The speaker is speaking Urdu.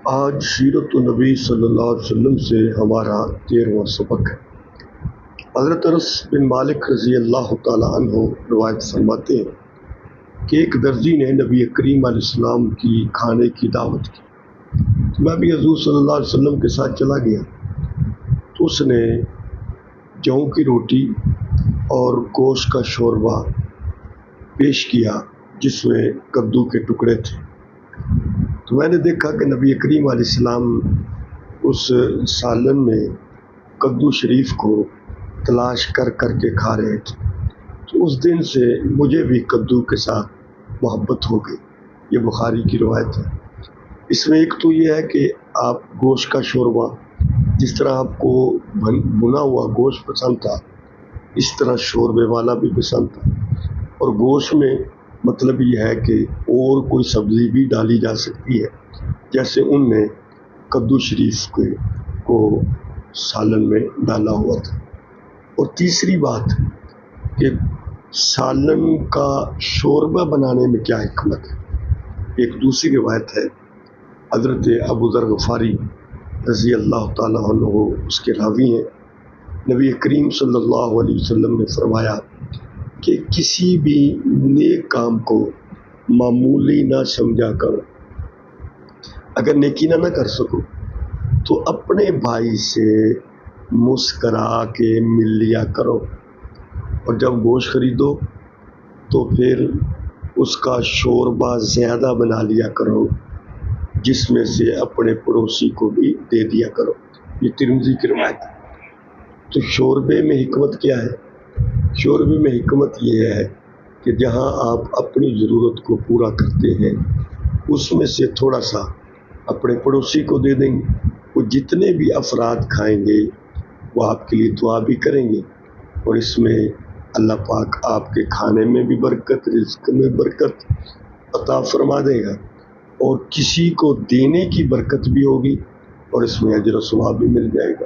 آج سیرت النبی صلی اللہ علیہ وسلم سے ہمارا 13واں سبق ہے۔ حضرت انس بن مالک رضی اللہ تعالیٰ عنہ روایت فرماتے ہیں کہ ایک درزی نے نبی کریم علیہ السلام کی کھانے کی دعوت کی، تو میں بھی حضور صلی اللہ علیہ وسلم کے ساتھ چلا گیا۔ تو اس نے جو کی روٹی اور گوشت کا شوربہ پیش کیا جس میں کدو کے ٹکڑے تھے۔ تو میں نے دیکھا کہ نبی کریم علیہ السلام اس سالن میں کدو شریف کو تلاش کر کر کے کھا رہے تھے۔ تو اس دن سے مجھے بھی کدو کے ساتھ محبت ہو گئی۔ یہ بخاری کی روایت ہے۔ اس میں ایک تو یہ ہے کہ آپ گوشت کا شوربہ، جس طرح آپ کو بنا ہوا گوشت پسند تھا، اس طرح شوربے والا بھی پسند تھا۔ اور گوشت میں مطلب یہ ہے کہ اور کوئی سبزی بھی ڈالی جا سکتی ہے، جیسے ان نے کدو شریف کو سالن میں ڈالا ہوا تھا۔ اور تیسری بات کہ سالن کا شوربہ بنانے میں کیا حکمت ہے۔ ایک دوسری روایت ہے، حضرت ابو ذر غفاری رضی اللہ تعالیٰ عنہ اس کے راوی ہیں، نبی کریم صلی اللہ علیہ وسلم نے فرمایا کہ کسی بھی نیک کام کو معمولی نہ سمجھا کرو۔ اگر نیکی نہ کر سکو تو اپنے بھائی سے مسکرا کے مل لیا کرو، اور جب گوشت خریدو تو پھر اس کا شوربہ زیادہ بنا لیا کرو، جس میں سے اپنے پڑوسی کو بھی دے دیا کرو۔ یہ ترمذی کی روایت ہے۔ تو شوربے میں حکمت کیا ہے؟ شوربے میں حکمت یہ ہے کہ جہاں آپ اپنی ضرورت کو پورا کرتے ہیں، اس میں سے تھوڑا سا اپنے پڑوسی کو دے دیں گے۔ وہ جتنے بھی افراد کھائیں گے وہ آپ کے لیے دعا بھی کریں گے، اور اس میں اللہ پاک آپ کے کھانے میں بھی برکت، رزق میں برکت عطا فرما دے گا، اور کسی کو دینے کی برکت بھی ہوگی، اور اس میں اجر و ثواب بھی مل جائے گا۔